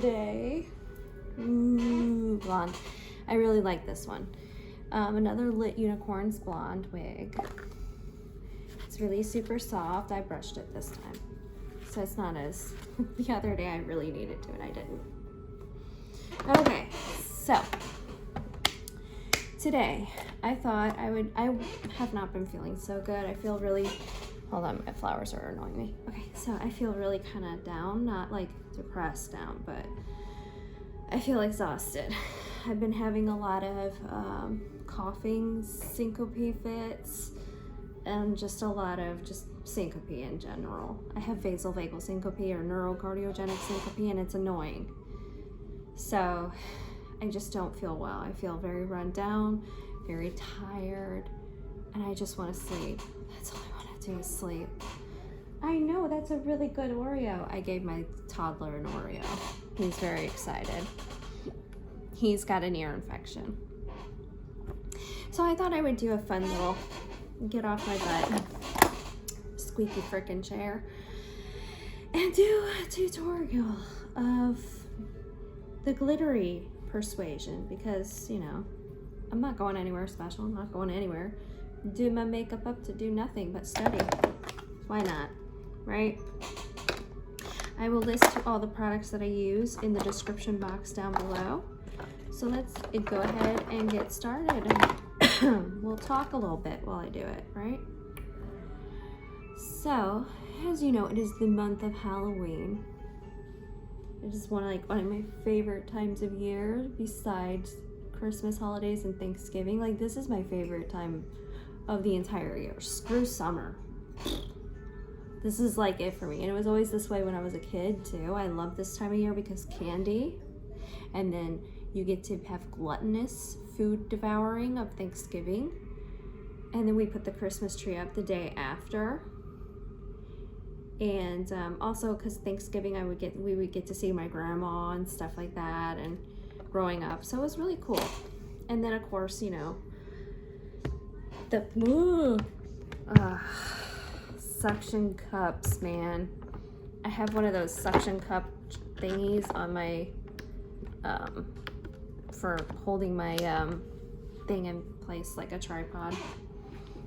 today. Ooh, blonde. I really like this one. Another Lit Unicorns blonde wig. It's really super soft. I brushed it this time, so it's not as the other day I really needed to and I didn't. Okay, so today I thought I have not been feeling so good. I feel really, hold on, my flowers are annoying me. Okay, so I feel really kind of down, not like depressed down, but I feel exhausted. I've been having a lot of coughing, syncope fits, and just a lot of just syncope in general. I have vasovagal syncope or neurocardiogenic syncope, and it's annoying. So I just don't feel well. I feel very run down, very tired, and I just want to sleep. That's all I want to do is sleep. I know, that's a really good Oreo. I gave my toddler an Oreo. He's very excited. He's got an ear infection. So I thought I would do a fun little get off my butt, squeaky frickin' chair, and do a tutorial of the glittery persuasion, because, you know, I'm not going anywhere special. I'm not going anywhere. Do my makeup up to do nothing but study. Why not, right? I will list all the products that I use in the description box down below. So let's go ahead and get started. We'll talk a little bit while I do it, right? So, as you know, it is the month of Halloween. It is one of my favorite times of year, besides Christmas, holidays, and Thanksgiving. Like, this is my favorite time of the entire year. Screw summer. This is like it for me. And it was always this way when I was a kid too. I love this time of year because candy, and then you get to have gluttonous food devouring of Thanksgiving. And then we put the Christmas tree up the day after. And also because Thanksgiving we would get to see my grandma and stuff like that, and growing up. So it was really cool. And then of course, you know, the suction cups, man. I have one of those suction cup thingies on my for holding my thing in place like a tripod,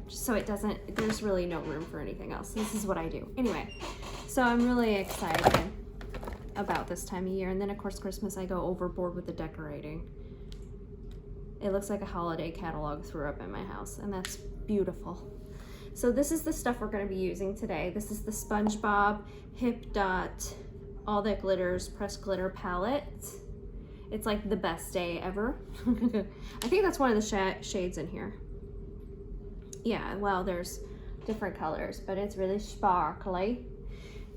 so it doesn't, there's really no room for anything else. This is what I do anyway. So I'm really excited about this time of year. And then of course Christmas, I go overboard with the decorating. It looks like a holiday catalog threw up in my house, and that's beautiful. So this is the stuff we're going to be using today. This is the SpongeBob hipdot All That Glitters Pressed Glitter palette. It's like the best day ever. I think that's one of the shades in here. Yeah, well, there's different colors, but it's really sparkly.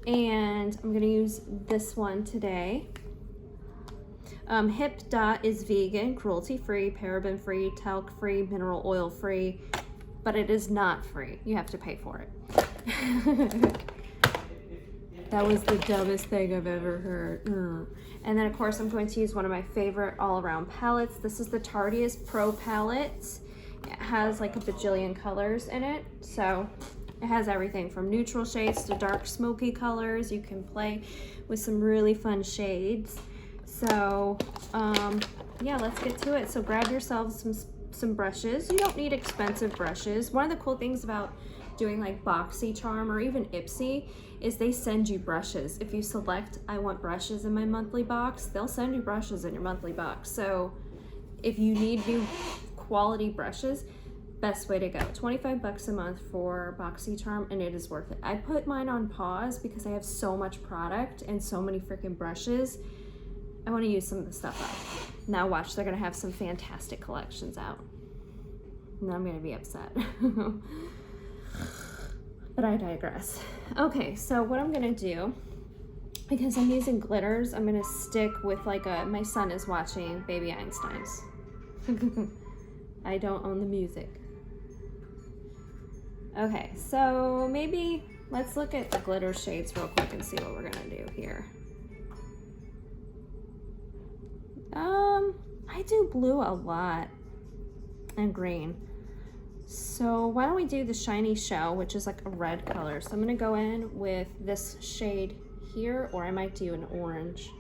And I'm gonna use this one today. Hipdot is vegan, cruelty-free, paraben-free, talc-free, mineral oil-free, but it is not free. You have to pay for it. That was the dumbest thing I've ever heard. And then of course I'm going to use one of my favorite all-around palettes. This is the Tardiest Pro palette. It has like a bajillion colors in it. So it has everything from neutral shades to dark smoky colors. You can play with some really fun shades. So yeah, let's get to it. So grab yourselves some brushes. You don't need expensive brushes. One of the cool things about doing like BoxyCharm or even Ipsy is they send you brushes. If you select, I want brushes in my monthly box, they'll send you brushes in your monthly box. So if you need new quality brushes, best way to go. 25 bucks a month for BoxyCharm, and it is worth it. I put mine on pause because I have so much product and so many freaking brushes. I want to use some of the stuff up. Now watch, they're gonna have some fantastic collections out. And I'm gonna be upset. But I digress. Okay, so what I'm gonna do, because I'm using glitters, I'm gonna stick with like my son is watching Baby Einsteins. I don't own the music. Okay, so maybe let's look at the glitter shades real quick and see what we're gonna do here. I do blue a lot and green. So why don't we do the Shiny Shell, which is like a red color. So I'm gonna go in with this shade here, or I might do an orange.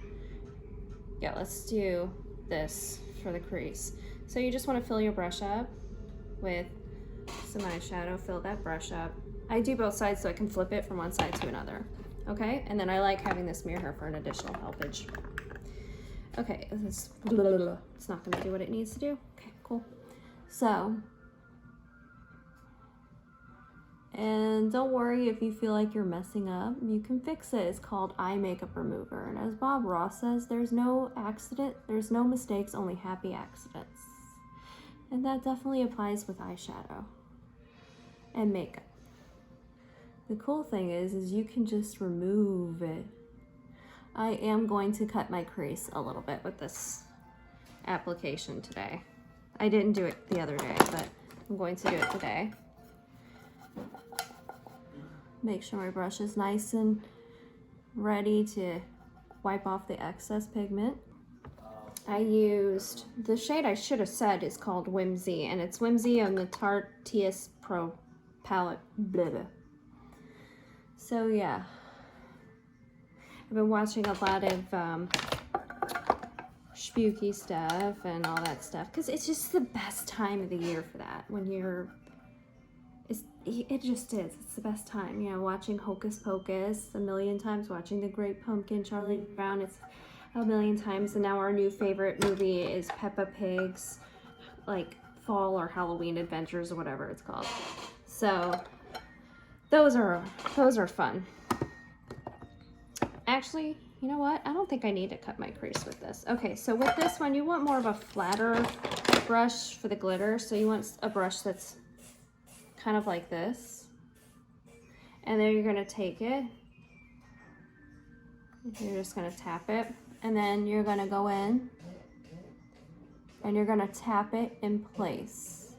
yeah, let's do this for the crease. So you just want to fill your brush up with some eyeshadow, fill that brush up. I do both sides so I can flip it from one side to another. Okay, and then I like having this mirror for an additional helpage. Okay, it's not gonna do what it needs to do. Okay, cool. So, and don't worry if you feel like you're messing up, you can fix it. It's called eye makeup remover. And as Bob Ross says, there's no accident, there's no mistakes, only happy accidents. And that definitely applies with eyeshadow and makeup. The cool thing is you can just remove it. I am going to cut my crease a little bit with this application today. I didn't do it the other day, but I'm going to do it today. Make sure my brush is nice and ready to wipe off the excess pigment. I used, the shade I should have said is called Whimsy, and it's Whimsy on the Tarte TS Pro palette. Blah, blah. So yeah, I've been watching a lot of spooky stuff and all that stuff, because it's just the best time of the year for that. When you're, it just is. It's the best time. You know, watching Hocus Pocus a million times, watching The Great Pumpkin, Charlie Brown, it's a million times. And now our new favorite movie is Peppa Pig's, like, fall or Halloween adventures or whatever it's called. So those are fun. Actually, you know what? I don't think I need to cut my crease with this. Okay, so with this one, you want more of a flatter brush for the glitter. So you want a brush that's kind of like this. And then you're gonna take it. You're just gonna tap it. And then you're gonna go in and you're gonna tap it in place.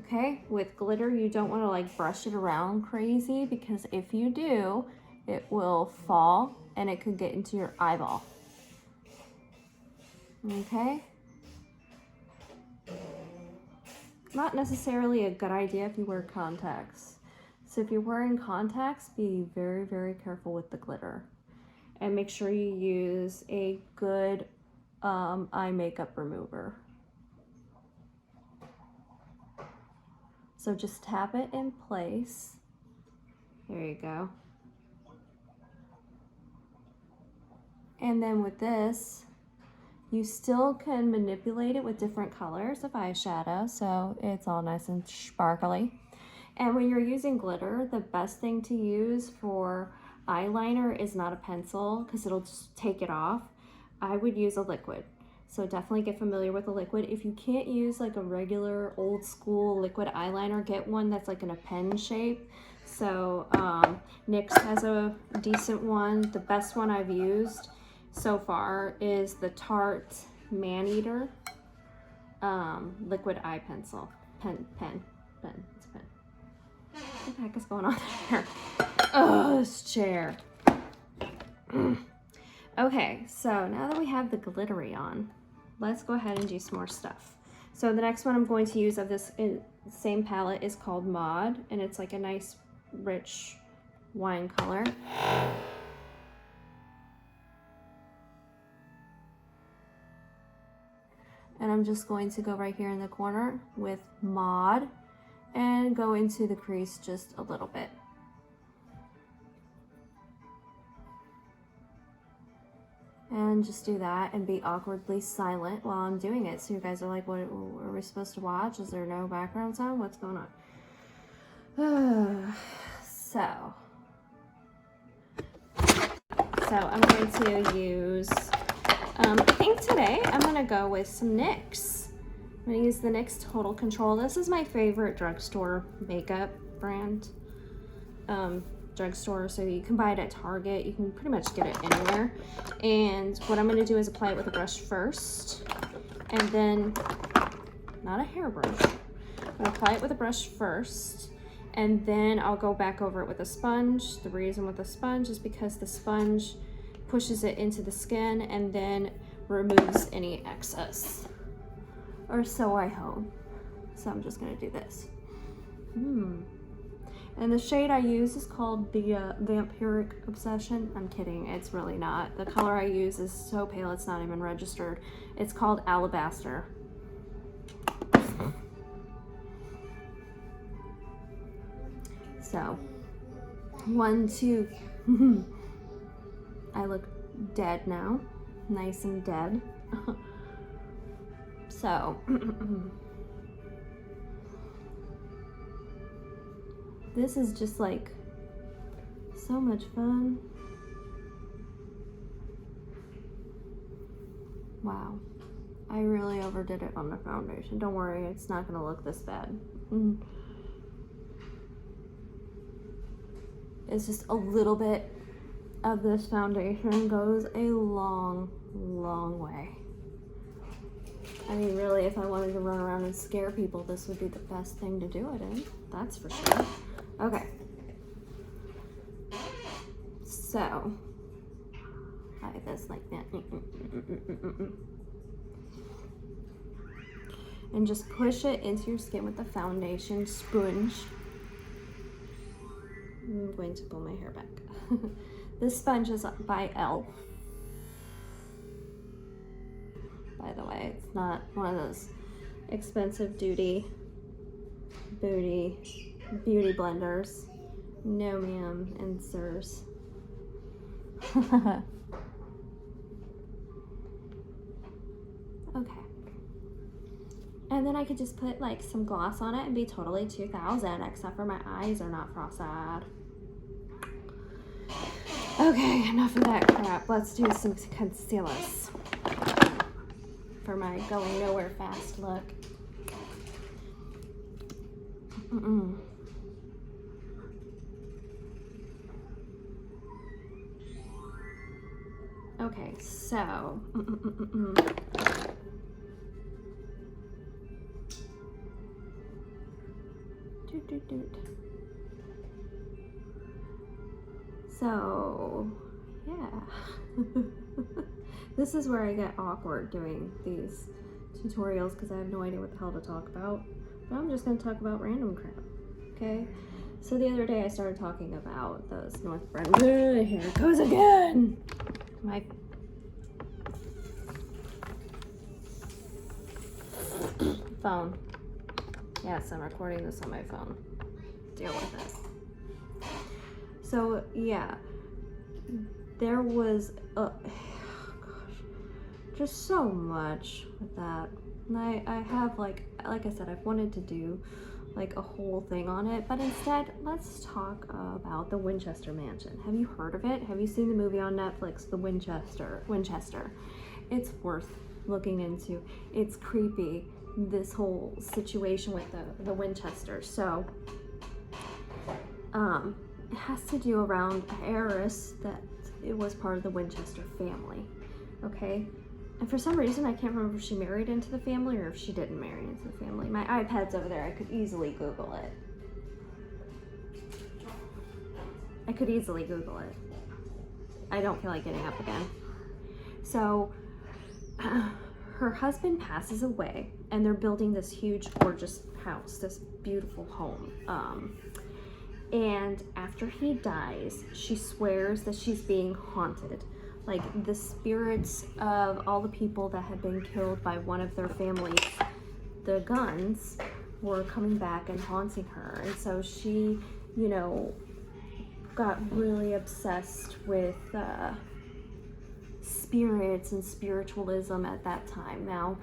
Okay, with glitter, you don't want to like brush it around crazy, because if you do, it will fall and it could get into your eyeball. Okay? Not necessarily a good idea if you wear contacts. So if you're wearing contacts, be very, very careful with the glitter. And make sure you use a good eye makeup remover. So just tap it in place. There you go. And then with this, you still can manipulate it with different colors of eyeshadow, so it's all nice and sparkly. And when you're using glitter, the best thing to use for eyeliner is not a pencil, because it'll just take it off. I would use a liquid. So definitely get familiar with a liquid. If you can't use like a regular old school liquid eyeliner, get one that's like in a pen shape. So NYX has a decent one. The best one I've used so far is the Tarte Maneater liquid eye pencil. Pen. It's a pen. What the heck is going on here? Oh, this chair. Okay, so now that we have the glittery on, let's go ahead and do some more stuff. So the next one I'm going to use of this same palette is called Maud, and it's like a nice rich wine color. And I'm just going to go right here in the corner with Maud and go into the crease just a little bit. And just do that and be awkwardly silent while I'm doing it. So you guys are like, what are we supposed to watch? Is there no background sound? What's going on? So I'm going to use, I think today I'm going to go with some NYX. I'm going to use the NYX Total Control. This is my favorite drugstore makeup brand. Drugstore, so you can buy it at Target. You can pretty much get it anywhere. And what I'm going to do is apply it with a brush first, and then, not a hairbrush, I'm going to apply it with a brush first, and then I'll go back over it with a sponge. The reason with a sponge is because the sponge pushes it into the skin and then removes any excess, or so I hope. So I'm just going to do this. And the shade I use is called the Vampiric Obsession. I'm kidding, it's really not. The color I use is so pale it's not even registered. It's called Alabaster. So, 1, 2. I look dead now. Nice and dead. So, this is just like so much fun. Wow. I really overdid it on the foundation. Don't worry, it's not gonna look this bad. It's just a little bit of this foundation goes a long, long way. I mean, really, if I wanted to run around and scare people, this would be the best thing to do it in. That's for sure. Okay. So, like this, like that. And just push it into your skin with the foundation sponge. I'm going to pull my hair back. This sponge is by e.l.f. By the way, it's not one of those expensive beauty blenders. No ma'am and sirs. Okay. And then I could just put like some gloss on it and be totally 2000, except for my eyes are not cross-eyed. Okay, enough of that crap. Let's do some concealers for my going nowhere fast look. Okay, so So, yeah. This is where I get awkward doing these tutorials because I have no idea what the hell to talk about. But I'm just going to talk about random crap, okay? So the other day I started talking about those North Brand. Here it goes again! My phone. Yes, I'm recording this on my phone. Deal with it. So, yeah. There was just so much with that. And I have like I said, I've wanted to do like a whole thing on it, but instead let's talk about the Winchester Mansion. Have you heard of it? Have you seen the movie on Netflix, The Winchester? It's worth looking into. It's creepy, this whole situation with the Winchester. So it has to do around an heiress that it was part of the Winchester family, okay? And for some reason, I can't remember if she married into the family or if she didn't marry into the family. My iPad's over there. I could easily Google it. I don't feel like getting up again. So, her husband passes away, and they're building this huge, gorgeous house, this beautiful home. And after he dies, she swears that she's being haunted. Like the spirits of all the people that had been killed by one of their families, the Guns, were coming back and haunting her. And so she, you know, got really obsessed with spirits and spiritualism at that time. Now,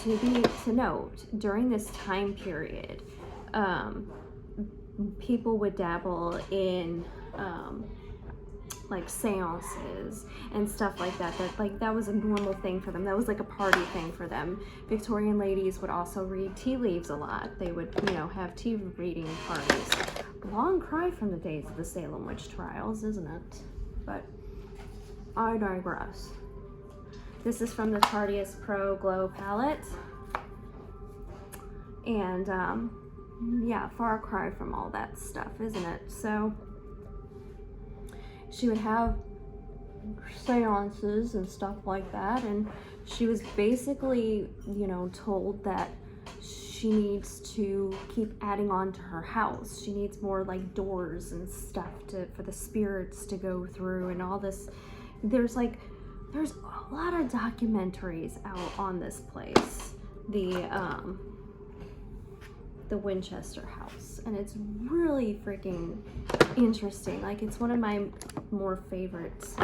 to note, during this time period, people would dabble in like seances and stuff like that. That was a normal thing for them. That was like a party thing for them. Victorian ladies would also read tea leaves a lot. They would, you know, have tea reading parties. Long cry from the days of the Salem witch trials, isn't it? But I digress. This is from the Tardius Pro Glow palette. And yeah, far cry from all that stuff, isn't it? So she would have seances and stuff like that, and she was basically, you know, told that she needs to keep adding on to her house. She needs more like doors and stuff for the spirits to go through and all this. There's a lot of documentaries out on this place, the Winchester house, and it's really freaking interesting. Like, it's one of my more favorites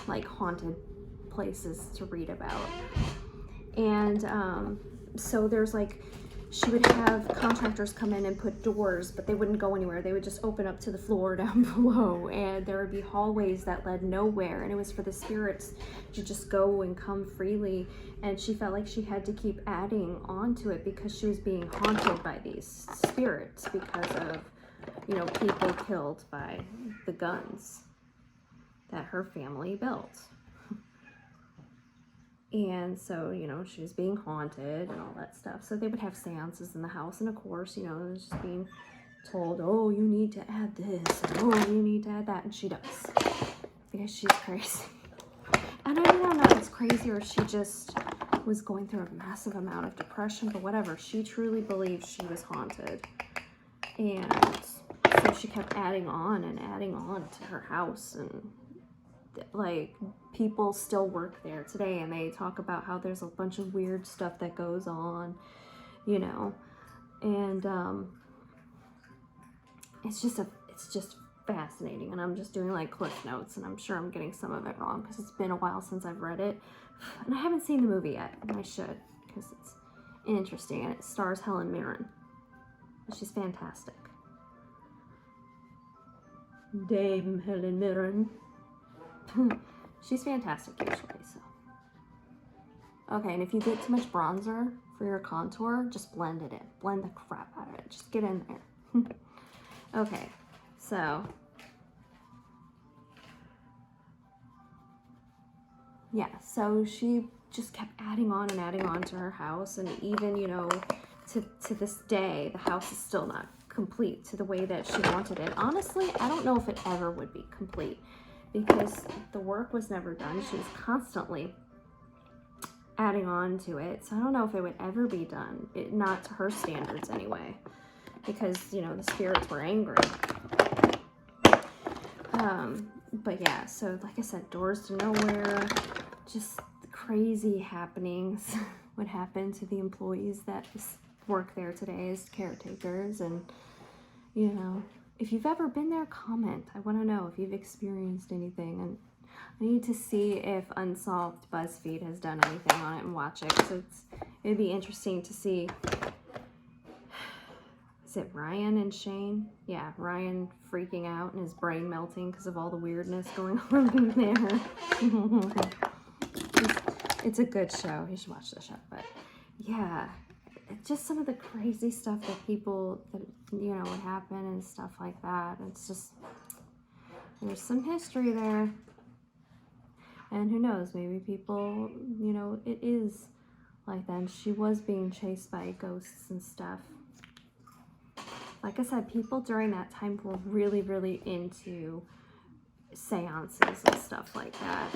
like haunted places to read about. And so there's like, she would have contractors come in and put doors, but they wouldn't go anywhere. They would just open up to the floor down below, and there would be hallways that led nowhere, and it was for the spirits to just go and come freely. And she felt like she had to keep adding on to it because she was being haunted by these spirits because of, you know, people killed by the guns that her family built. And so, you know, she was being haunted and all that stuff. So they would have seances in the house. And of course, you know, it was just being told, oh, you need to add this. And, oh, you need to add that. And she does. Because she's crazy. And I don't know if it's crazy or she just was going through a massive amount of depression. But whatever. She truly believed she was haunted. And so she kept adding on to her house. And like, people still work there today, and they talk about how there's a bunch of weird stuff that goes on, you know. And it's just fascinating. And I'm just doing like cliff notes, and I'm sure I'm getting some of it wrong because it's been a while since I've read it, and I haven't seen the movie yet, and I should, because it's interesting. And it stars Helen Mirren. She's fantastic. Dame Helen Mirren. She's fantastic usually, so. Okay, and if you get too much bronzer for your contour, just blend it in. Blend the crap out of it. Just get in there. Okay, so. Yeah, so she just kept adding on to her house, and even, you know, to this day, the house is still not complete to the way that she wanted it. Honestly, I don't know if it ever would be complete, because the work was never done. She was constantly adding on to it. So I don't know if it would ever be done. Not to her standards anyway, because, you know, the spirits were angry. But yeah, so like I said, doors to nowhere, just crazy happenings would happen to the employees that work there today as caretakers. And, you know, if you've ever been there, comment. I want to know if you've experienced anything. And I need to see if Unsolved BuzzFeed has done anything on it and watch it. So it'd be interesting to see. Is it Ryan and Shane? Yeah, Ryan freaking out and his brain melting because of all the weirdness going on in there. It's a good show. You should watch the show. But yeah, just some of the crazy stuff that people, that, you know, would happen and stuff like that. It's just, there's some history there. And who knows, maybe people, you know, it is like that. And she was being chased by ghosts and stuff. Like I said, people during that time were really, really into seances and stuff like that.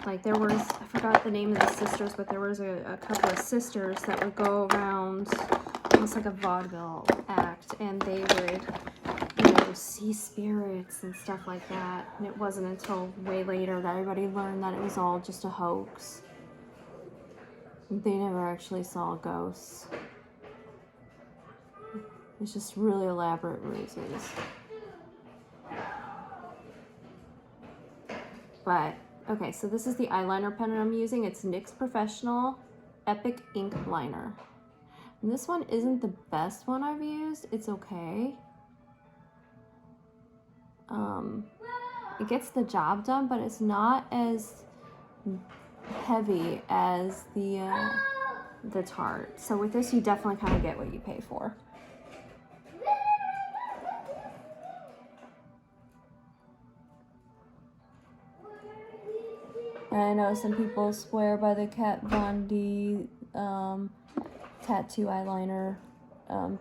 Like there was, I forgot the name of the sisters, but there was a couple of sisters that would go around, almost like a vaudeville act, and they would, you know, see spirits and stuff like that. And it wasn't until way later that everybody learned that it was all just a hoax. They never actually saw ghosts. It's just really elaborate ruses. But, okay, so this is the eyeliner pen I'm using. It's NYX Professional Epic Ink Liner. And this one isn't the best one I've used. It's okay. It gets the job done, but it's not as heavy as the Tarte. So with this, you definitely kind of get what you pay for. I know some people swear by the Kat Von D tattoo eyeliner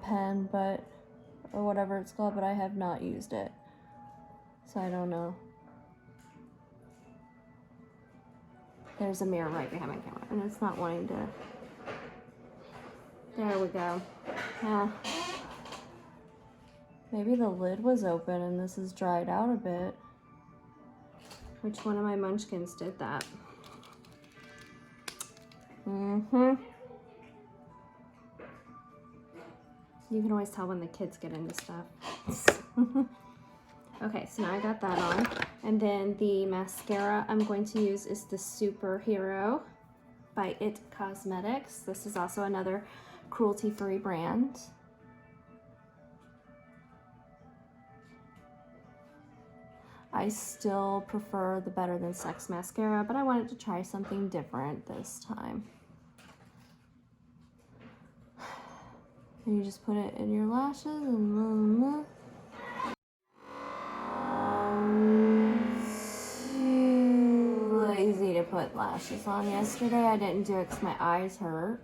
pen, but, or whatever it's called, but I have not used it, so I don't know. There's a mirror right behind my camera, and it's not wanting to. There we go. Yeah. Maybe the lid was open and this has dried out a bit. Which one of my munchkins did that? You can always tell when the kids get into stuff. Okay, so now I got that on. And then the mascara I'm going to use is the Superhero by It Cosmetics. This is also another cruelty-free brand. I still prefer the Better Than Sex mascara, but I wanted to try something different this time. And you just put it in your lashes and too lazy to put lashes on yesterday. I didn't do it because my eyes hurt.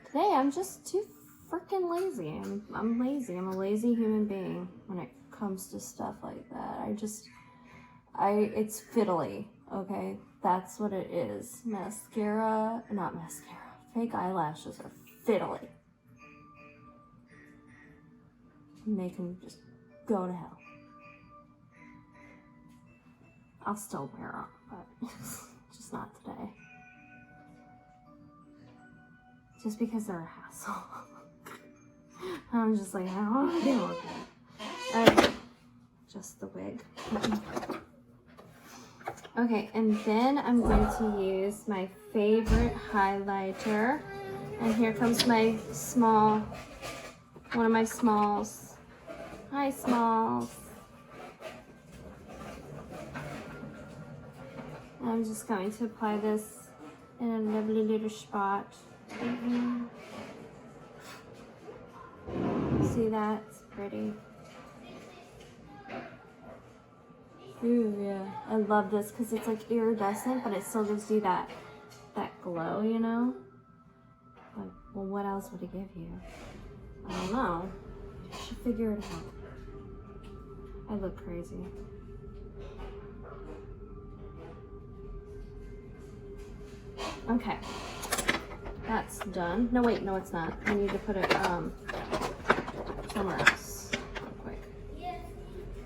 Today I'm just too freaking lazy. I'm lazy. I'm a lazy human being when it comes to stuff like that. It's fiddly, okay? That's what it is. Mascara, not mascara. Fake eyelashes are fiddly. Make them just go to hell. I'll still wear them, but just not today. Just because they're a hassle. I'm just like, I don't want to deal with it. Okay, just the wig. Okay, and then I'm going to use my favorite highlighter. And here comes my small, one of my smalls. Hi, Smalls. I'm just going to apply this in a lovely little spot. See that? It's pretty. Ooh, yeah. I love this because it's like iridescent, but it still gives you that glow, you know? Like, well, what else would it give you? I don't know. You should figure it out. I look crazy. Okay. That's done. No, wait, no, it's not. I need to put it somewhere else real quick.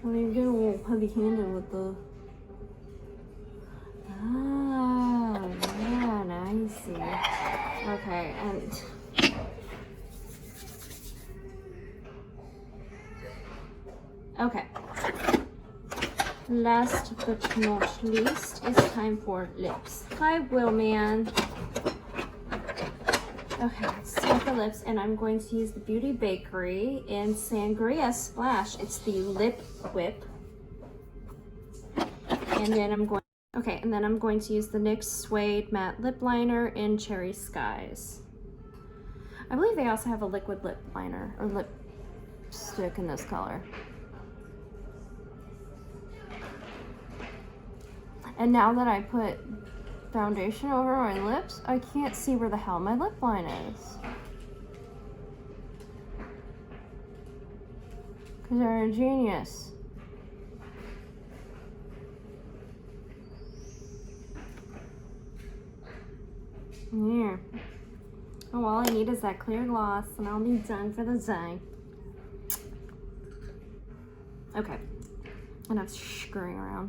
I'm gonna get a little heavy-handed with the... Oh, yeah, now you see. Okay, and... Okay. Last but not least, it's time for lips. Hi, Willman. Okay, let's start the lips, and I'm going to use the Beauty Bakery in Sangria Splash. It's the Lip Whip. And then I'm going to use the NYX Suede Matte Lip Liner in Cherry Skies. I believe they also have a liquid lip liner or lipstick in this color. And now that I put foundation over my lips, I can't see where the hell my lip line is. Because they're a genius. Yeah. Oh, all I need is that clear gloss and I'll be done for the day. Okay. Enough screwing around.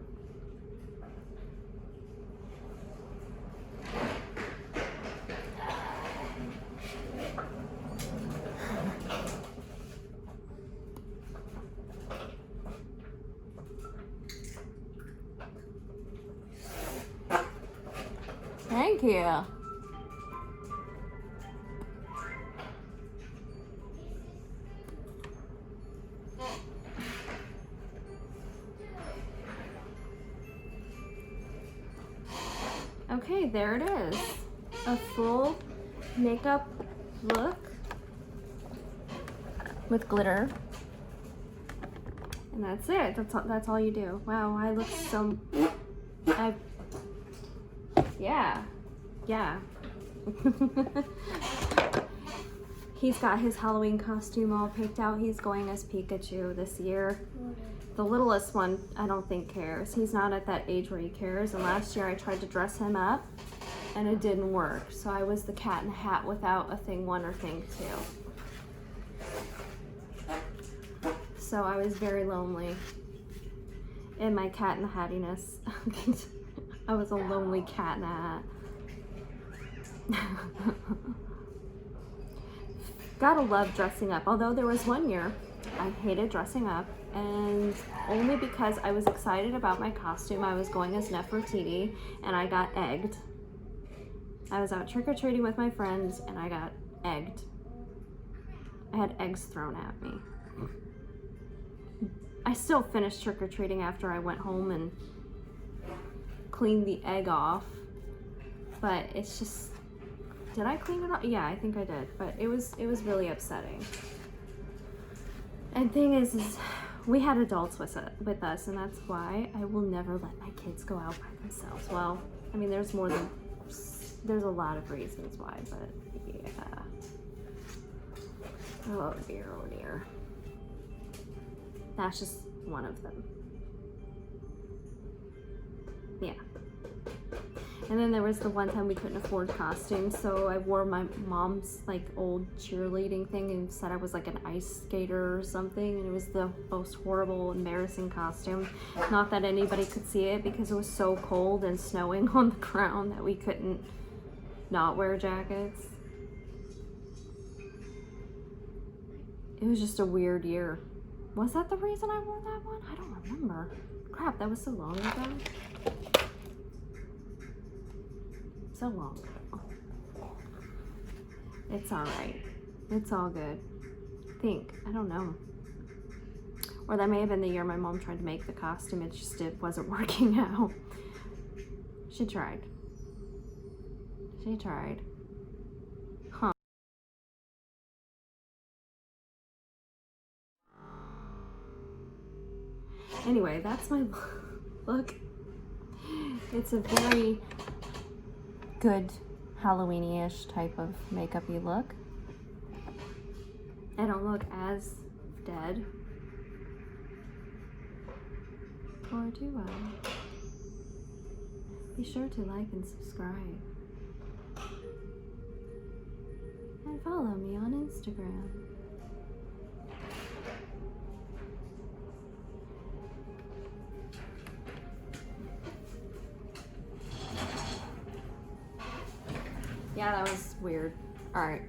Thank you. Okay, there it is. A full makeup look with glitter. And that's it. That's all you do. Wow, I look so... Yeah. He's got his Halloween costume all picked out. He's going as Pikachu this year. The littlest one, I don't think cares. He's not at that age where he cares. And last year I tried to dress him up and it didn't work. So I was the cat in the hat without a thing 1 or thing 2. So I was very lonely in my cat in the hattiness. I was a lonely cat in the hat. Gotta love dressing up. Although there was one year I hated dressing up, and only because I was excited about my costume. I was going as Nefertiti, and I got egged. I was out trick-or-treating with my friends, and I got egged. I had eggs thrown at me. I still finished trick-or-treating after I went home and cleaned the egg off, but it's just, did I clean it off? Yeah, I think I did, but it was really upsetting. And thing is we had adults with us, and that's why I will never let my kids go out by themselves. Well, I mean, there's a lot of reasons why, but yeah. Oh dear, oh dear. That's just one of them. Yeah. And then there was the one time we couldn't afford costumes, so I wore my mom's like old cheerleading thing and said I was like an ice skater or something, and it was the most horrible, embarrassing costume. Not that anybody could see it because it was so cold and snowing on the ground that we couldn't not wear jackets. It was just a weird year. Was that the reason I wore that one? I don't remember. Crap, that was so long ago. So long ago. It's alright. It's all good. I don't know. Or that may have been the year my mom tried to make the costume. It wasn't working out. She tried. Huh. Anyway, that's my look. It's a very good Halloween-ish type of makeup-y look. I don't look as dead. Or do I? Be sure to like and subscribe. And follow me on Instagram. Yeah, that was weird. All right.